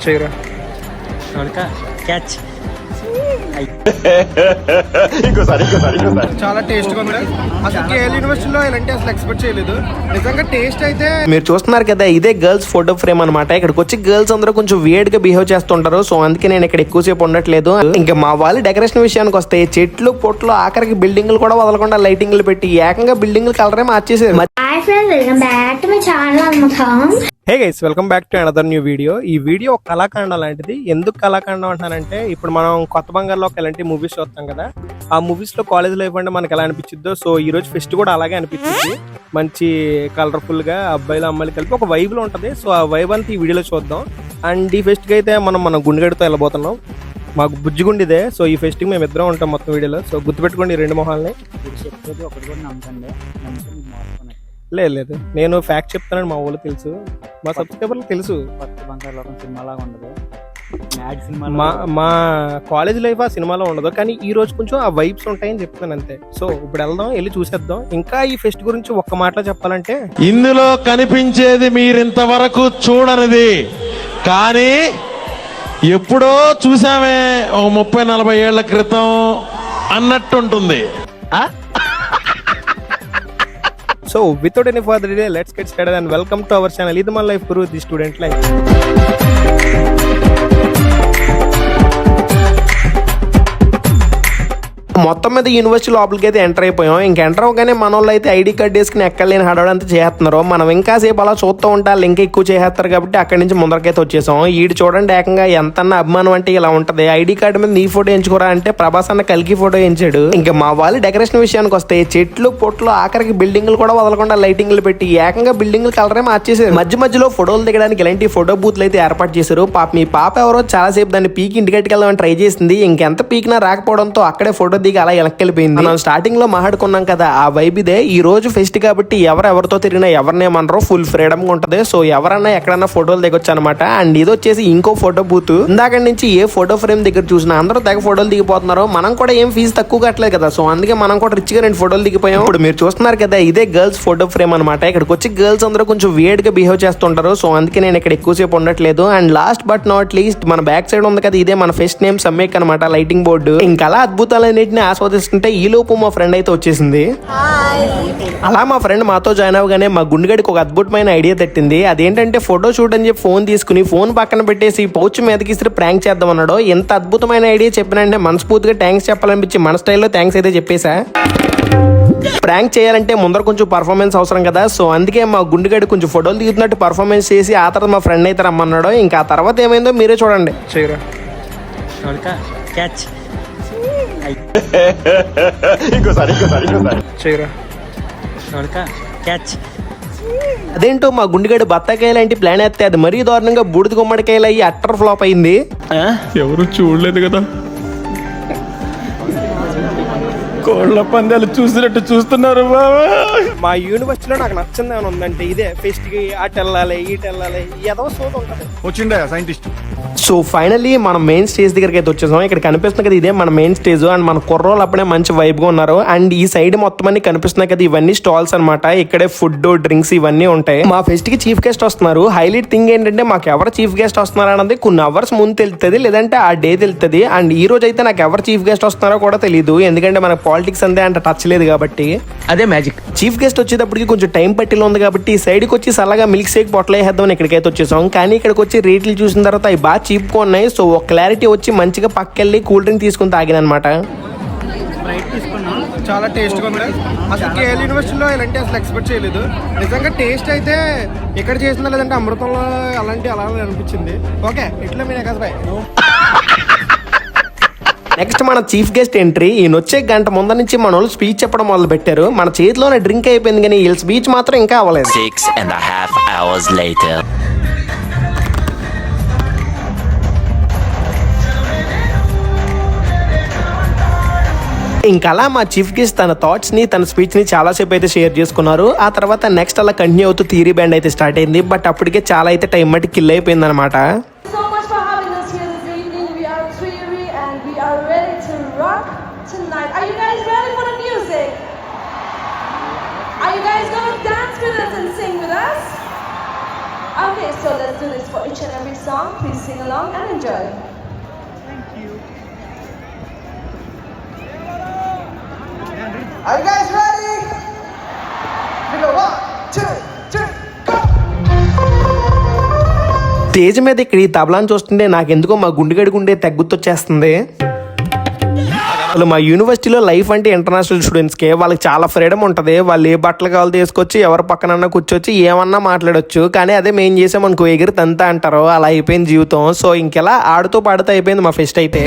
చేయరా క్యాచ్ ఇంకోసారి చాలా టేస్ట్ గా ఉంది. అసలు కేఎల్ యూనివర్సిటీలో ఇలాంటి అసలు ఎక్స్పెక్ట్ చేయలేదు. నిజంగా టేస్ట్ అయితే మీరు చూస్తున్నారు కదా, ఇదే గర్ల్స్ ఫోటో ఫ్రేమ్ అనమాట. ఇక్కడికి వచ్చి గర్ల్స్ అందరూ కొంచెం వియర్డ్ గా బిహేవ్ చేస్తుంటారు. సో అందుకే నేను ఇక్కడ ఎక్కువసేపు ఉండట్లేదు. ఇంకా మా వాళ్ళు డెకరేషన్ విషయానికి వస్తే చెట్లు పొట్లు ఆఖరికి బిల్డింగ్లు కూడా వదలకుండా లైటింగ్లు పెట్టి ఏకంగా బిల్డింగ్ కలరే మార్చేసారు. Hey guys, welcome back to another new video. ఈ వీడియో ఒక కళాఖండం లాంటిది. ఎందుకు కళాఖండం అంటానంటే, ఇప్పుడు మనం కొత్త బంగారులోకి ఎలాంటి మూవీస్ చూస్తాం కదా, ఆ మూవీస్ లో కాలేజ్ లైఫ్ అంటే మనకి ఎలా అనిపించిద్దో, సో ఈ రోజు ఫెస్ట్ కూడా అలాగే అనిపించింది. మంచి కలర్ఫుల్ గా అబ్బాయిలు అమ్మాయిలు కలిపి ఒక వైబ్ లో ఉంటది. సో ఆ వైబ్ అంతా ఈ వీడియోలో చూద్దాం. అండ్ ఈ ఫెస్ట్ కి అయితే మన గుండెగడితో వెళ్ళబోతున్నాం. మాకు బుజ్జిగుండిదే. సో ఈ ఫెస్ట్ కి మేము ఇద్దరం ఉంటాం మొత్తం వీడియోలో. సో గుర్తుపెట్టుకోండి ఈ రెండు మొహాలని. లేదు, నేను ఫ్యాక్ట్ చెప్తానని మా ఊళ్ళో తెలుసు, మా సబ్స్క్రైబర్లు తెలుసు. మా కాలేజ్ లైఫ్ ఆ సినిమాలో ఉండదు, కానీ ఈ రోజు కొంచెం ఆ వైబ్స్ ఉంటాయని చెప్తాను అంతే. సో ఇప్పుడు వెళ్దాం, వెళ్ళి చూసేద్దాం. ఇంకా ఈ ఫెస్ట్ గురించి ఒక్క మాటలో చెప్పాలంటే, ఇందులో కనిపించేది మీరింతవరకు చూడనిది, కానీ ఎప్పుడో చూసామే ఓ 30-40 ఏళ్ల క్రితం అన్నట్టుంటుంది. So without any further delay, let's get started and welcome to our channel. ఇది మన life Guru, the student life. మొత్తం మీద యూనివర్సిటీ లోపలికి అయితే ఎంటర్ అయిపోయాం. ఇంకా ఎంటర్ అవగానే మన వాళ్ళు అయితే ఐడి కార్డ్ వేసుకుని ఎక్కడలేని హడాడంతా చేస్తున్నారు. మనం ఇంకా సేపు అలా చూస్తూ ఉంటే వాళ్ళు ఇంకా ఎక్కువ చేస్తారు కాబట్టి అక్కడి నుంచి ముందరకైతే వచ్చేసాం. ఈడు చూడండి, ఏకంగా ఎంతన్నా అభిమానం అంటే ఇలా ఉంటది. ఐడి కార్డు మీద నీ ఫోటో ఎంచుకోరా అంటే ప్రభాస్ అన్న కలికి ఫోటో ఎంచాడు. ఇంకా మా వాళ్ళు డెకరేషన్ విషయానికి వస్తే చెట్లు పొట్లు ఆఖరికి బిల్డింగ్లు కూడా వదలకుండా లైటింగ్లు పెట్టి ఏకంగా బిల్డింగ్ కలరే మార్చేసారు. మధ్యలో ఫోటోలు దిగడానికి ఇలాంటి ఫోటో బూత్లు అయితే ఏర్పాటు చేశారు. మీ పాప ఎవరో చాలా సేపు దాన్ని పీకి ఇంటికి వెళ్ళాలని ట్రై చేసింది. ఇంకెంత పీకినా రాకపోవడంతో అక్కడే ఫోటో దిగి అలా వెనక్కెళ్ళిపోయింది. మనం స్టార్టింగ్ లో మాట్లాడుకున్నాం కదా, ఆ వైబ్ ఇదే. ఈ రోజు ఫెస్ట్ కాబట్టి ఎవరెవరితో తిరిగినా ఎవరినేమనరో ఫుల్ ఫ్రీడమ్ గా ఉంటది. సో ఎవరన్నా ఎక్కడన్నా ఫోటోలు దిగొచ్చు అనమాట. అండ్ ఇది వచ్చేసి ఇంకో ఫోటో బూత్. ఇందాక నుంచి ఏ ఫోటో ఫ్రేమ్ దగ్గర చూసినా అందరూ తెగ ఫోటోలు దిగిపోతున్నారు. మనం కూడా ఏం ఫీజు తక్కువ కట్టలేదు కదా, సో అందుకే మనం కూడా రిచ్ గా 2 ఫోటోలు దిగిపోయాం. ఇప్పుడు మీరు చూస్తున్నారు కదా, ఇదే గర్ల్స్ ఫోటో ఫ్రేమ్ అనమాట. ఇక్కడికి వచ్చి గర్ల్స్ అందరూ కొంచెం వియర్డ్ గా బిహేవ్ చేస్తుంటారు. సో అందుకే నేను ఇక్కడ ఎక్కువసేపు ఉండట్లేదు. And last but not least, మన బ్యాక్ సైడ్ ఉంది కదా, ఇదే మన ఫెస్ట్ నేమ్ సమ్మేక్ అనమాట, లైటింగ్ బోర్డు. ఇంకా అలా అద్భుతాలన్నింటినీ ఆస్వాదిస్తుంటే ఈ లోపు మా ఫ్రెండ్ అయితే వచ్చేసింది. అలా మా ఫ్రెండ్ మాతో జాయిన్ అవగానే మా గుండెగడికి ఒక అద్భుతమైన ఐడియా తట్టింది. అదేంటంటే ఫోటో షూట్ అని చెప్పి ఫోన్ తీసుకుని ఫోన్ పక్కన పెట్టేసి పౌచ్ మీదకి ఇస్తే ప్రాంక్ చేద్దాం అన్నాడు. ఎంత అద్భుతమైన ఐడియా చెప్పినంటే మనస్ఫూర్తిగా థ్యాంక్స్ చెప్పాలనిపించి మన స్టైల్లో థ్యాంక్స్ అయితే చెప్పేశా. ప్రాంక్ చేయాలంటే ముందర కొంచెం పర్ఫార్మెన్స్ అవసరం కదా, సో అందుకే మా గుండెగడి కొంచెం ఫోటోలు దిగుతున్నట్టు పర్ఫార్మెన్స్ చేసి ఆ తర్వాత మా ఫ్రెండ్ అయితే రమ్మన్నాడు. ఇంకా ఆ తర్వాత ఏమైందో మీరే చూడండి. చేయరా క్యాచ్ ఇంకోసారి చేయరా క్యాచ్. అదేంటో మా గుండెగడు బత్తాకాయలు అంటే ప్లాన్ వేస్తే అది మరీ దారుణంగా బూడిద గుమ్మడికాయలు అయ్యి అట్టర్ ఫ్లాప్ అయింది. ఎవరు చూడలేదు కదా, కోళ్ళ పందాలు చూసినట్టు చూస్తున్నారు. మా యూనివర్సిటీలో నాకు నచ్చింది ఏమైనా ఉందంటే ఇదే, ఫెస్ట్ కి అటు వెళ్ళాలి ఇటు వెళ్ళాలి, ఏదో సోద ఉంటుంది. వచ్చిండే సైంటిస్ట్. సో ఫైనల్లీ మనం మెయిన్ స్టేజ్ దగ్గరికి అయితే వచ్చేసాం. ఇక్కడ కనిపిస్తుంది కదా, ఇదే మన మెయిన్ స్టేజ్. అండ్ మన కుర్రోళ్ళు అప్పుడే మంచి వైబ్ గా ఉన్నారు. అండ్ ఈ సైడ్ మొత్తం అన్ని కనిపిస్తున్నాయి కదా, ఇవన్నీ స్టాల్స్ అనమాట. ఇక్కడే ఫుడ్ డ్రింక్స్ ఇవన్నీ ఉంటాయి. మా ఫెస్ట్ కి చీఫ్ గెస్ట్ వస్తున్నారు. హైలైట్ థింగ్ ఏంటంటే, మాకు ఎవరు చీఫ్ గెస్ట్ వస్తున్నారు అన్నది కొన్ని అవర్స్ ముందు తెలుస్తుంది, లేదంటే ఆ డే తెలుస్తుంది. అండ్ ఈ రోజు అయితే నాకు ఎవరు చీఫ్ గెస్ట్ వస్తున్నారో కూడా తెలియదు, ఎందుకంటే మనకు పాలిటిక్స్ అంతే అంటే టచ్ లేదు కాబట్టి. అదే మ్యాజిక్. చీఫ్ గెస్ట్ వచ్చేటప్పటికి కొంచెం టైం పట్టిలో ఉంది కాబట్టి సైడ్కి వచ్చి సల్లగా మిల్క్ షేక్ బొట్టలు వేద్దామని ఇక్కడికైతే వచ్చేసాం. కానీ ఇక్కడికి వచ్చి రేట్లు చూసిన తర్వాత అవి బాగా చీప్గా ఉన్నాయి. సో ఒక క్లారిటీ వచ్చి మంచిగా పక్కెళ్ళి కూల్ డ్రింక్ తీసుకుని తాగినమాట. చాలా టేస్ట్గా ఉంది. అసలు కేఎల్ యూనివర్సిటీలో ఇలాంటి అసలు ఎక్స్పెక్ట్ చేయలేదు. నిజంగా టేస్ట్ అయితే ఎక్కడ చేసిందా లేదంటే అమృతంలో అలాంటి అలా అనిపించింది. ఓకే, ఇట్లా మీ నెక్స్ట్ బై. నెక్స్ట్ మన చీఫ్ గెస్ట్ ఎంట్రీ. ఈయన వచ్చే గంట ముందు నుంచి మన వాళ్ళు స్పీచ్ చెప్పడం మొదలు పెట్టారు. మన చేతిలోనే డ్రింక్ అయిపోయింది, కానీ వీళ్ళ స్పీచ్ మాత్రం ఇంకా అవ్వలేదు. 6.5 hours later. ఇంకా అలా మా చీఫ్ గెస్ట్ తన థాట్స్ ని, తన స్పీచ్ ని చాలా సేపు అయితే షేర్ చేసుకున్నారు. ఆ తర్వాత నెక్స్ట్ అలా కంటిన్యూ అవుతూ థియరీ బ్యాండ్ అయితే స్టార్ట్ అయింది. బట్ అప్పటికే చాలా అయితే టైం బట్టి కిల్ అయిపోయింది అనమాట. Okay, so let's do this for each and every song. Please sing along and enjoy. Are you guys ready? We go 1, 2, 3, go! Stage మీద ఇక్కడ ఈ తబలాను చూస్తుంటే నాకెందుకో మా గుండెగడి గుండె తగ్గుతొచ్చేస్తుంది. అసలు మా యూనివర్సిటీలో లైఫ్ అంటే ఇంటర్నేషనల్ స్టూడెంట్స్కి వాళ్ళకి చాలా ఫ్రీడమ్ ఉంటుంది. వాళ్ళు ఏ బట్టలు కావాలి తీసుకొచ్చి ఎవరి పక్కనన్నా కూర్చొచ్చి ఏమన్నా మాట్లాడొచ్చు. కానీ అదే మేము చేసామనుకో ఎగిరి తంతా అంటారు. అలా అయిపోయింది జీవితం. సో ఇంకెలా ఆడుతూ పాడుతూ అయిపోయింది మా ఫెస్ట్ అయితే.